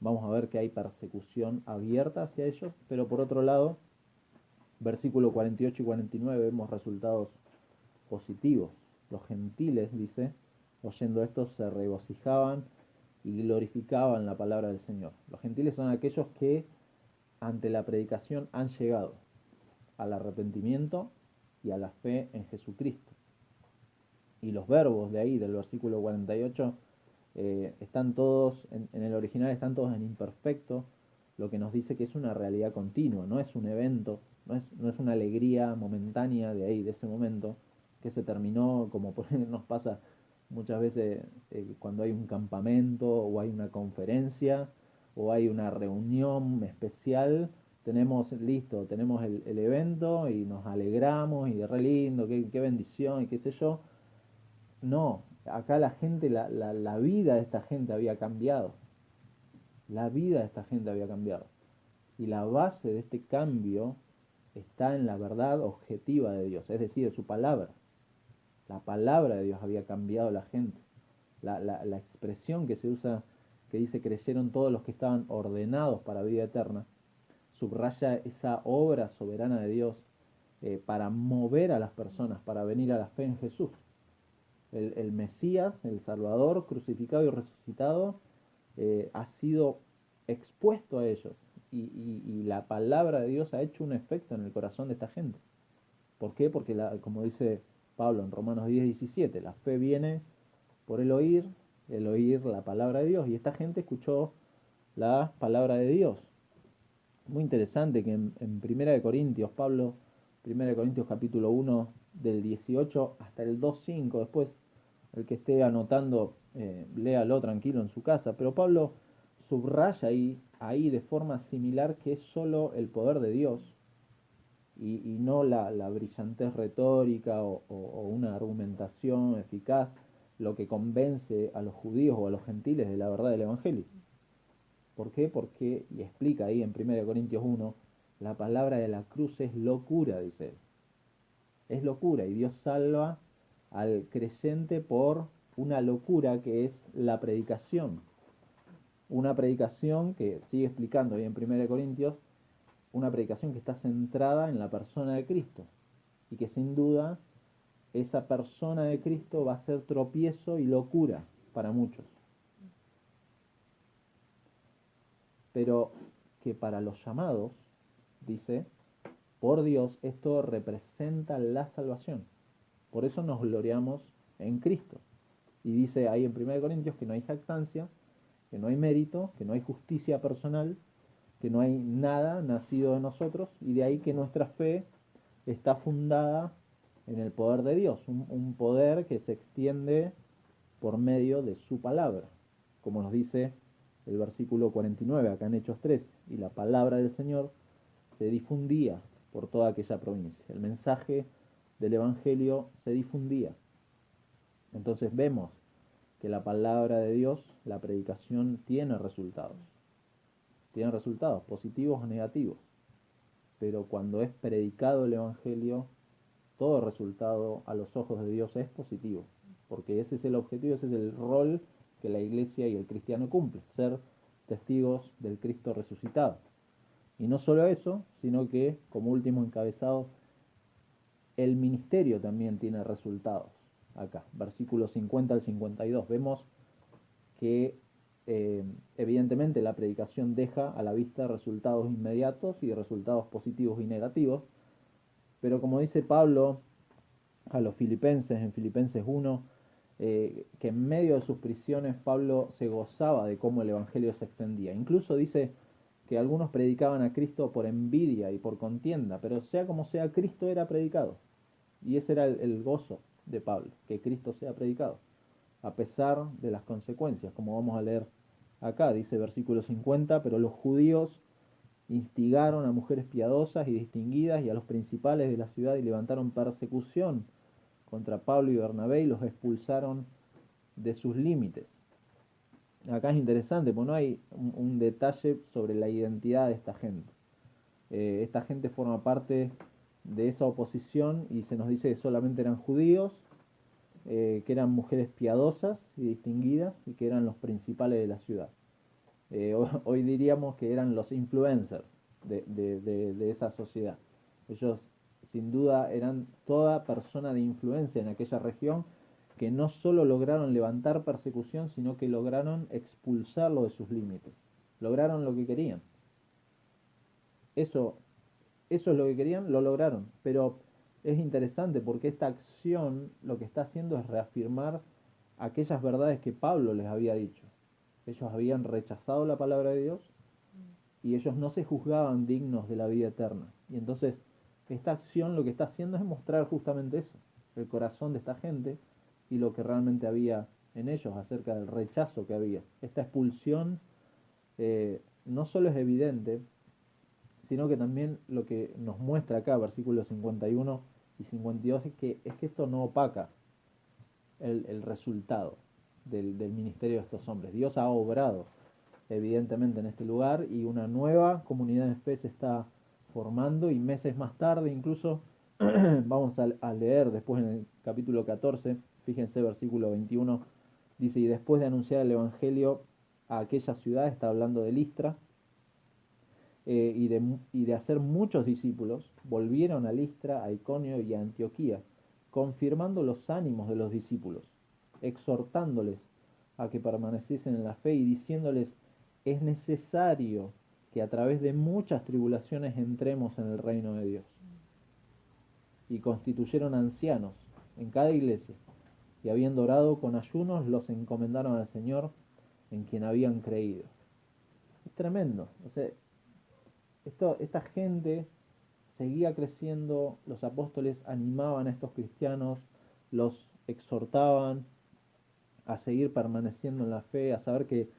vamos a ver que hay persecución abierta hacia ellos, pero por otro lado, versículo 48 y 49 vemos resultados positivos. Los gentiles, dice, oyendo esto se regocijaban y glorificaban la palabra del Señor. Los gentiles son aquellos que ante la predicación han llegado al arrepentimiento y a la fe en Jesucristo. Y los verbos de ahí, del versículo 48, están todos, en el original están todos en imperfecto, lo que nos dice que es una realidad continua, no es un evento, no es una alegría momentánea de ahí, de ese momento, que se terminó, como por ejemplo nos pasa muchas veces cuando hay un campamento o hay una conferencia o hay una reunión especial, tenemos listo, tenemos el evento y nos alegramos y re lindo, qué bendición y qué sé yo. No, acá la gente, la vida de esta gente había cambiado, la vida de esta gente había cambiado. Y la base de este cambio está en la verdad objetiva de Dios, es decir, de su palabra. La palabra de Dios había cambiado a la gente. La expresión que se usa, que dice creyeron todos los que estaban ordenados para vida eterna, subraya esa obra soberana de Dios para mover a las personas, para venir a la fe en Jesús. El Mesías, el Salvador, crucificado y resucitado, ha sido expuesto a ellos y la palabra de Dios ha hecho un efecto en el corazón de esta gente. ¿Por qué? Porque, como dice Pablo en Romanos 10:17, la fe viene por el oír la palabra de Dios, y esta gente escuchó la palabra de Dios. Muy interesante que en Primera de Corintios, Pablo, Primera de Corintios capítulo 1, del 18 hasta el 2:5, después el que esté anotando, léalo tranquilo en su casa, pero Pablo subraya ahí de forma similar que es solo el poder de Dios y no la brillantez retórica o una argumentación eficaz lo que convence a los judíos o a los gentiles de la verdad del Evangelio. ¿Por qué? Porque, y explica ahí en 1 Corintios 1, la palabra de la cruz es locura, dice él. Es locura, y Dios salva al creyente por una locura que es la predicación. Una predicación que sigue explicando ahí en 1 Corintios, una predicación que está centrada en la persona de Cristo, y que sin duda esa persona de Cristo va a ser tropiezo y locura para muchos. Pero que para los llamados, dice, por Dios, esto representa la salvación. Por eso nos gloriamos en Cristo. Y dice ahí en 1 Corintios que no hay jactancia, que no hay mérito, que no hay justicia personal, que no hay nada nacido de nosotros, y de ahí que nuestra fe está fundada en el poder de Dios, un poder que se extiende por medio de su palabra, como nos dice el versículo 49, acá en Hechos 13, y la palabra del Señor se difundía por toda aquella provincia. El mensaje del Evangelio se difundía. Entonces vemos que la palabra de Dios, la predicación, tiene resultados. Tiene resultados, positivos o negativos. Pero cuando es predicado el Evangelio, todo resultado a los ojos de Dios es positivo. Porque ese es el objetivo, ese es el rol que la iglesia y el cristiano cumple, ser testigos del Cristo resucitado. Y no solo eso, sino que, como último encabezado, el ministerio también tiene resultados. Acá, versículos 50 al 52, vemos que evidentemente la predicación deja a la vista resultados inmediatos y resultados positivos y negativos, pero como dice Pablo a los filipenses en Filipenses 1, que en medio de sus prisiones Pablo se gozaba de cómo el Evangelio se extendía. Incluso dice que algunos predicaban a Cristo por envidia y por contienda, pero sea como sea, Cristo era predicado. Y ese era el gozo de Pablo, que Cristo sea predicado, a pesar de las consecuencias, como vamos a leer acá, dice versículo 50, pero los judíos instigaron a mujeres piadosas y distinguidas y a los principales de la ciudad y levantaron persecución contra Pablo y Bernabé y los expulsaron de sus límites. Acá es interesante, porque no hay un detalle sobre la identidad de esta gente. Esta gente forma parte de esa oposición y se nos dice que solamente eran judíos, que eran mujeres piadosas y distinguidas y que eran los principales de la ciudad. Hoy diríamos que eran los influencers de esa sociedad. Ellos sin duda eran toda persona de influencia en aquella región que no solo lograron levantar persecución, sino que lograron expulsarlo de sus límites. Lograron lo que querían. Eso es lo que querían, lo lograron. Pero es interesante porque esta acción lo que está haciendo es reafirmar aquellas verdades que Pablo les había dicho. Ellos habían rechazado la palabra de Dios, y ellos no se juzgaban dignos de la vida eterna. Y entonces esta acción lo que está haciendo es mostrar justamente eso, el corazón de esta gente y lo que realmente había en ellos acerca del rechazo que había. Esta expulsión no solo es evidente, sino que también lo que nos muestra acá, versículos 51 y 52, es que esto no opaca el resultado del ministerio de estos hombres. Dios ha obrado evidentemente en este lugar y una nueva comunidad de fe se está formando, y meses más tarde incluso vamos a leer después en el capítulo 14, fíjense versículo 21, dice: y después de anunciar el evangelio a aquella ciudad, está hablando de Listra, y de hacer muchos discípulos, volvieron a Listra, a Iconio y a Antioquía, confirmando los ánimos de los discípulos, exhortándoles a que permaneciesen en la fe y diciéndoles: es necesario que a través de muchas tribulaciones entremos en el reino de Dios. Y constituyeron ancianos en cada iglesia, y habiendo orado con ayunos, los encomendaron al Señor, en quien habían creído. Es tremendo. O sea, esta gente seguía creciendo, los apóstoles animaban a estos cristianos, los exhortaban a seguir permaneciendo en la fe, a saber que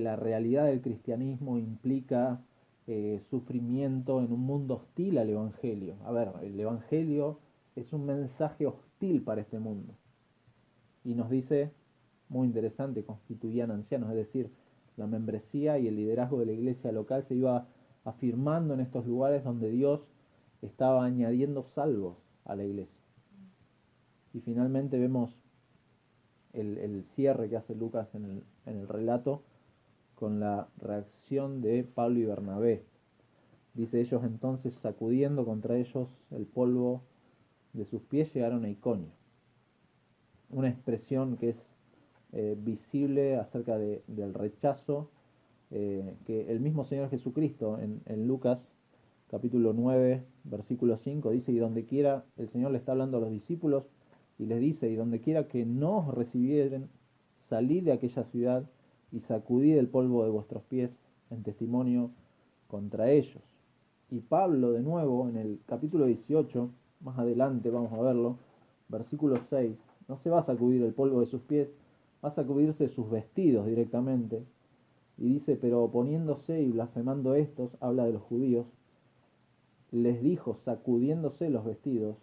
la realidad del cristianismo implica sufrimiento en un mundo hostil al Evangelio. A ver, el Evangelio es un mensaje hostil para este mundo. Y nos dice, muy interesante, constituían ancianos, es decir, la membresía y el liderazgo de la iglesia local se iba afirmando en estos lugares donde Dios estaba añadiendo salvos a la iglesia. Y finalmente vemos el cierre que hace Lucas en el relato con la reacción de Pablo y Bernabé. Dice: ellos entonces, sacudiendo contra ellos el polvo de sus pies, llegaron a Iconio. Una expresión que es visible acerca del rechazo que el mismo Señor Jesucristo en Lucas capítulo 9 versículo 5 dice: y donde quiera, el Señor le está hablando a los discípulos y les dice: y donde quiera que no os recibieren, salid de aquella ciudad y sacudid el polvo de vuestros pies en testimonio contra ellos. Y Pablo de nuevo en el capítulo 18, más adelante vamos a verlo, versículo 6, no se va a sacudir el polvo de sus pies, va a sacudirse sus vestidos directamente. Y dice: pero oponiéndose y blasfemando estos, habla de los judíos, les dijo, sacudiéndose los vestidos: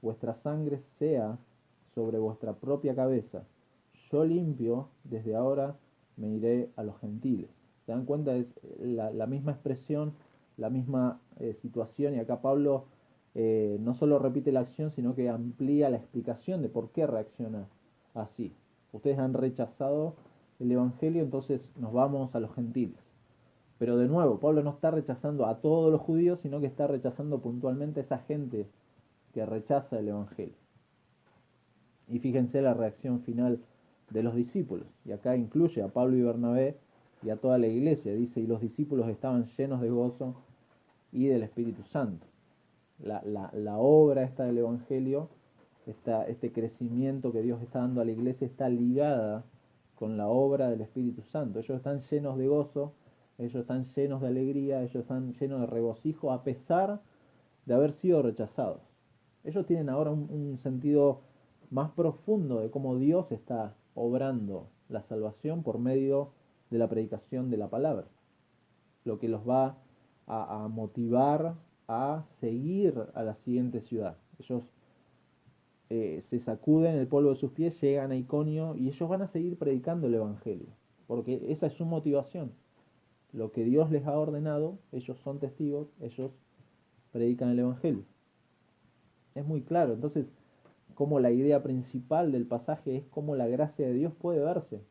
vuestra sangre sea sobre vuestra propia cabeza, yo limpio, desde ahora me iré a los gentiles. ¿Se dan cuenta? Es la misma expresión, la misma situación, y acá Pablo no solo repite la acción, sino que amplía la explicación de por qué reacciona así. Ustedes han rechazado el Evangelio, entonces nos vamos a los gentiles. Pero de nuevo, Pablo no está rechazando a todos los judíos, sino que está rechazando puntualmente a esa gente que rechaza el Evangelio. Y fíjense la reacción final de los discípulos. Y acá incluye a Pablo y Bernabé y a toda la iglesia. Dice: y los discípulos estaban llenos de gozo y del Espíritu Santo. La obra esta del Evangelio, este crecimiento que Dios está dando a la iglesia, está ligada con la obra del Espíritu Santo. Ellos están llenos de gozo, ellos están llenos de alegría, ellos están llenos de regocijo a pesar de haber sido rechazados. Ellos tienen ahora un sentido más profundo de cómo Dios está obrando la salvación por medio de la predicación de la palabra, lo que los va a motivar a seguir a la siguiente ciudad. Ellos se sacuden el polvo de sus pies, llegan a Iconio y ellos van a seguir predicando el Evangelio, porque esa es su motivación. Lo que Dios les ha ordenado, ellos son testigos, ellos predican el Evangelio. Es muy claro. Entonces, como la idea principal del pasaje es cómo la gracia de Dios puede verse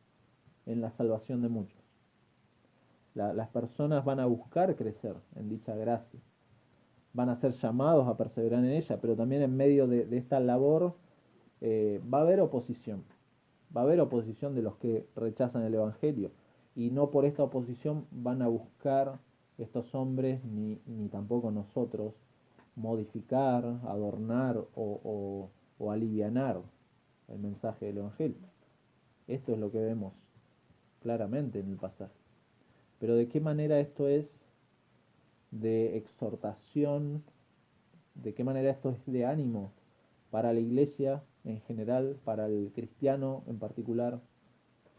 en la salvación de muchos. Las personas van a buscar crecer en dicha gracia, van a ser llamados a perseverar en ella, pero también en medio de esta labor va a haber oposición. Va a haber oposición de los que rechazan el Evangelio, y no por esta oposición van a buscar estos hombres, ni tampoco nosotros, modificar, adornar o alivianar el mensaje del Evangelio. Esto es lo que vemos claramente en el pasaje. Pero ¿de qué manera esto es de exhortación, de qué manera esto es de ánimo para la iglesia en general, para el cristiano en particular,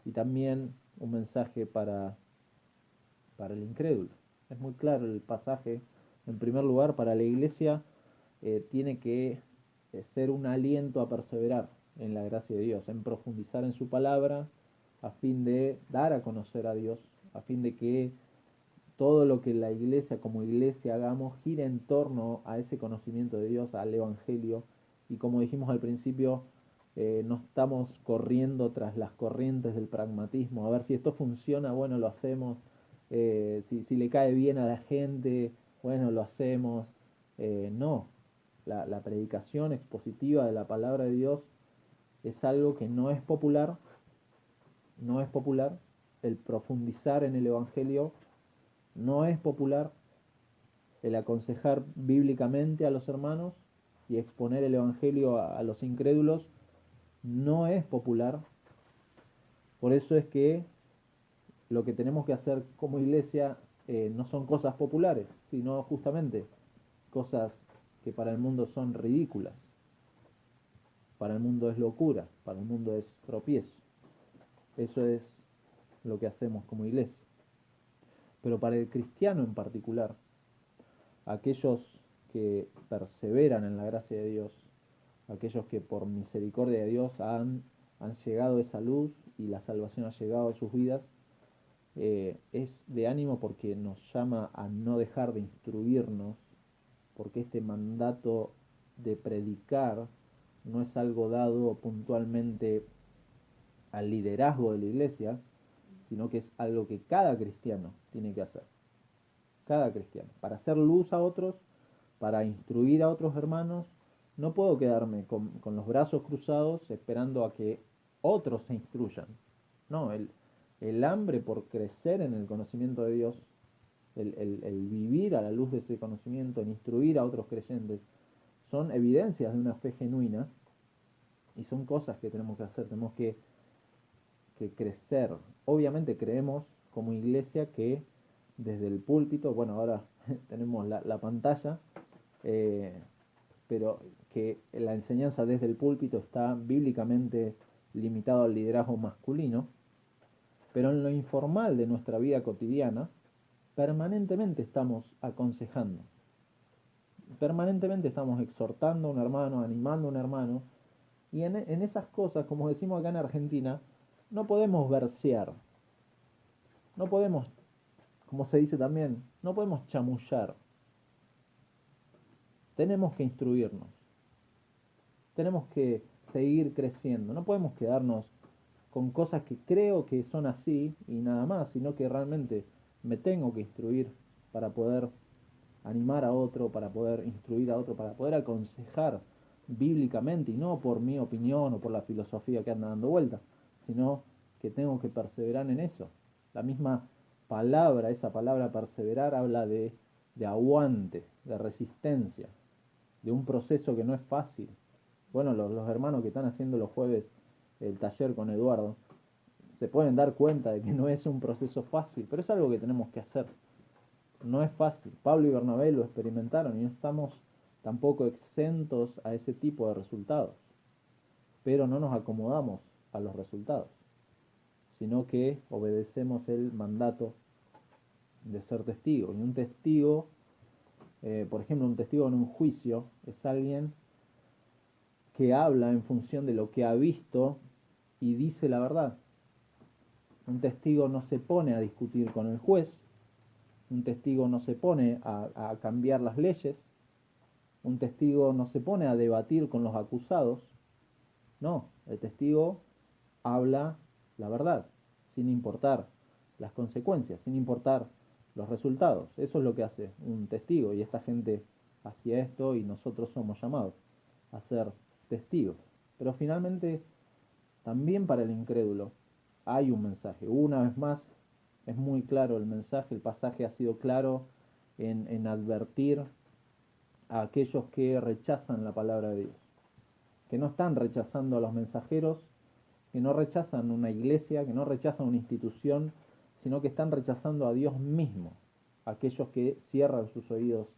y también un mensaje para el incrédulo. Es muy claro el pasaje. En primer lugar, para la iglesia tiene que ser un aliento a perseverar en la gracia de Dios, en profundizar en su palabra, a fin de dar a conocer a Dios, a fin de que todo lo que la iglesia como iglesia hagamos gire en torno a ese conocimiento de Dios, al Evangelio, y como dijimos al principio, no estamos corriendo tras las corrientes del pragmatismo, a ver si esto funciona, bueno, lo hacemos, si le cae bien a la gente, bueno, lo hacemos, no, la predicación expositiva de la palabra de Dios es algo que no es popular, no es popular, el profundizar en el Evangelio no es popular, el aconsejar bíblicamente a los hermanos y exponer el Evangelio a los incrédulos no es popular. Por eso es que lo que tenemos que hacer como iglesia no son cosas populares, sino justamente cosas que para el mundo son ridículas, para el mundo es locura, para el mundo es tropiezo. Eso es lo que hacemos como iglesia. Pero para el cristiano en particular, aquellos que perseveran en la gracia de Dios, aquellos que por misericordia de Dios han llegado a esa luz y la salvación ha llegado a sus vidas, es de ánimo porque nos llama a no dejar de instruirnos, porque este mandato de predicar no es algo dado puntualmente al liderazgo de la iglesia, sino que es algo que cada cristiano tiene que hacer. Cada cristiano. Para hacer luz a otros, para instruir a otros hermanos, no puedo quedarme con los brazos cruzados esperando a que otros se instruyan. No, el hambre por crecer en el conocimiento de Dios, el vivir a la luz de ese conocimiento, el instruir a otros creyentes, son evidencias de una fe genuina y son cosas que tenemos que hacer, tenemos que crecer. Obviamente creemos como iglesia que desde el púlpito, bueno, ahora tenemos la pantalla, eh, pero que la enseñanza desde el púlpito está bíblicamente limitado al liderazgo masculino, pero en lo informal de nuestra vida cotidiana, permanentemente estamos aconsejando, permanentemente estamos exhortando a un hermano, animando a un hermano, y en esas cosas, como decimos acá en Argentina, no podemos versear, no podemos, como se dice también, no podemos chamullar, tenemos que instruirnos, tenemos que seguir creciendo, no podemos quedarnos con cosas que creo que son así y nada más, sino que realmente me tengo que instruir para poder animar a otro, para poder instruir a otro, para poder aconsejar bíblicamente y no por mi opinión o por la filosofía que anda dando vuelta, sino que tengo que perseverar en eso. La misma palabra, esa palabra perseverar, habla de aguante, de resistencia, de un proceso que no es fácil. Bueno, los hermanos que están haciendo los jueves el taller con Eduardo se pueden dar cuenta de que no es un proceso fácil, pero es algo que tenemos que hacer. No es fácil. Pablo y Bernabé lo experimentaron y no estamos tampoco exentos a ese tipo de resultados, pero no nos acomodamos a los resultados, sino que obedecemos el mandato de ser testigo. Y un testigo, por ejemplo, un testigo en un juicio es alguien que habla en función de lo que ha visto y dice la verdad. Un testigo no se pone a discutir con el juez, un testigo no se pone a cambiar las leyes, un testigo no se pone a debatir con los acusados, no, el testigo habla la verdad, sin importar las consecuencias, sin importar los resultados. Eso es lo que hace un testigo y esta gente hacía esto y nosotros somos llamados a ser testigos. Pero finalmente, también para el incrédulo hay un mensaje. Una vez más, es muy claro el mensaje, el pasaje ha sido claro en advertir a aquellos que rechazan la palabra de Dios, que no están rechazando a los mensajeros, que no rechazan una iglesia, que no rechazan una institución, sino que están rechazando a Dios mismo, aquellos que cierran sus oídos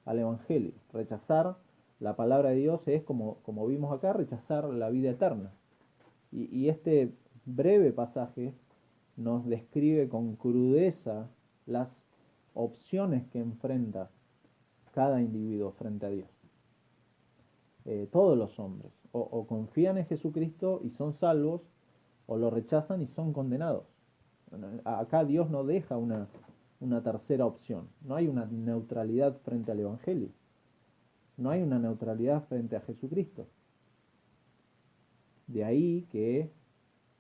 al Evangelio. Rechazar la palabra de Dios es, como vimos acá, rechazar la vida eterna. Y este breve pasaje nos describe con crudeza las opciones que enfrenta cada individuo frente a Dios. Todos los hombres o confían en Jesucristo y son salvos, o lo rechazan y son condenados. Acá Dios no deja una tercera opción. No hay una neutralidad frente al Evangelio. No hay una neutralidad frente a Jesucristo. De ahí que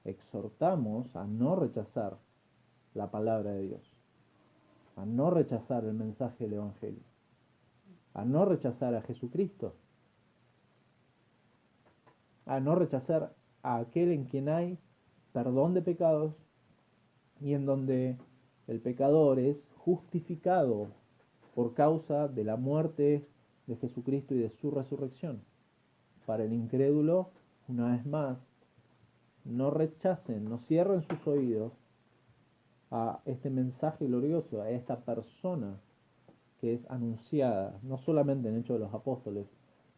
exhortamos a no rechazar la palabra de Dios, a no rechazar el mensaje del Evangelio, a no rechazar a Jesucristo, a no rechazar a aquel en quien hay perdón de pecados y en donde el pecador es justificado por causa de la muerte de Jesucristo y de su resurrección. Para el incrédulo, una vez más, no rechacen, no cierren sus oídos a este mensaje glorioso, a esta persona que es anunciada, no solamente en Hechos de los Apóstoles,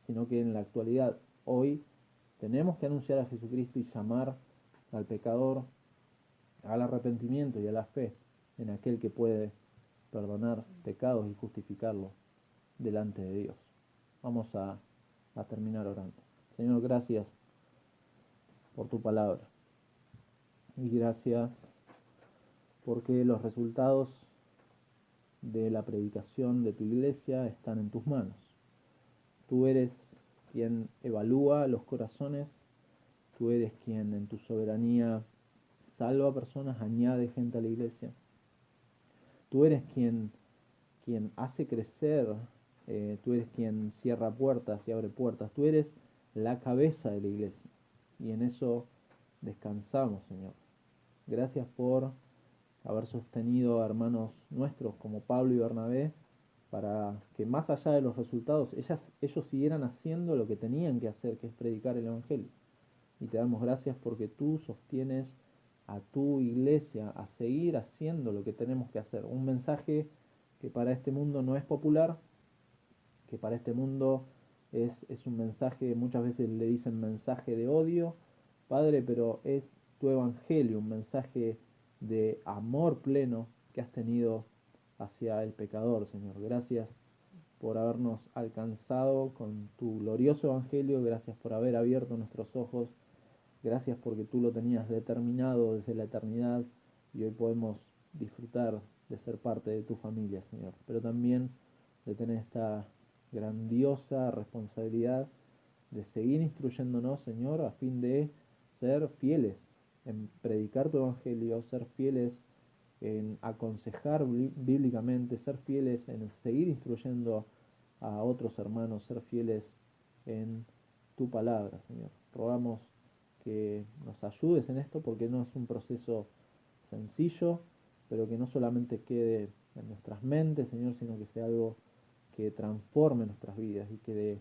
sino que en la actualidad, hoy, tenemos que anunciar a Jesucristo y llamar al pecador al arrepentimiento y a la fe en aquel que puede perdonar pecados y justificarlos delante de Dios. Vamos a terminar orando. Señor, gracias por tu palabra. Y gracias porque los resultados de la predicación de tu iglesia están en tus manos. Tú eres quien evalúa los corazones, tú eres quien en tu soberanía salva a personas, añade gente a la iglesia. Tú eres quien hace crecer, tú eres quien cierra puertas y abre puertas, tú eres la cabeza de la iglesia. Y en eso descansamos, Señor. Gracias por haber sostenido a hermanos nuestros como Pablo y Bernabé, para que más allá de los resultados, ellos siguieran haciendo lo que tenían que hacer, que es predicar el Evangelio. Y te damos gracias porque tú sostienes a tu iglesia a seguir haciendo lo que tenemos que hacer. Un mensaje que para este mundo no es popular, que para este mundo es un mensaje, muchas veces le dicen mensaje de odio, Padre, pero es tu Evangelio, un mensaje de amor pleno que has tenido hacia el pecador, Señor. Gracias por habernos alcanzado con tu glorioso Evangelio, gracias por haber abierto nuestros ojos, gracias porque tú lo tenías determinado desde la eternidad y hoy podemos disfrutar de ser parte de tu familia, Señor, pero también de tener esta grandiosa responsabilidad de seguir instruyéndonos, Señor, a fin de ser fieles en predicar tu Evangelio, ser fieles en aconsejar bíblicamente, ser fieles en seguir instruyendo a otros hermanos, ser fieles en tu palabra, Señor. Rogamos que nos ayudes en esto porque no es un proceso sencillo, pero que no solamente quede en nuestras mentes, Señor, sino que sea algo que transforme nuestras vidas y que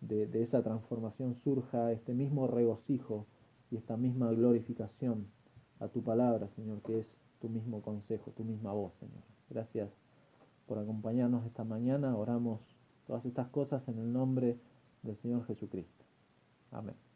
de esa transformación surja este mismo regocijo y esta misma glorificación a tu palabra, Señor, que es tu mismo consejo, tu misma voz, Señor. Gracias por acompañarnos esta mañana. Oramos todas estas cosas en el nombre del Señor Jesucristo. Amén.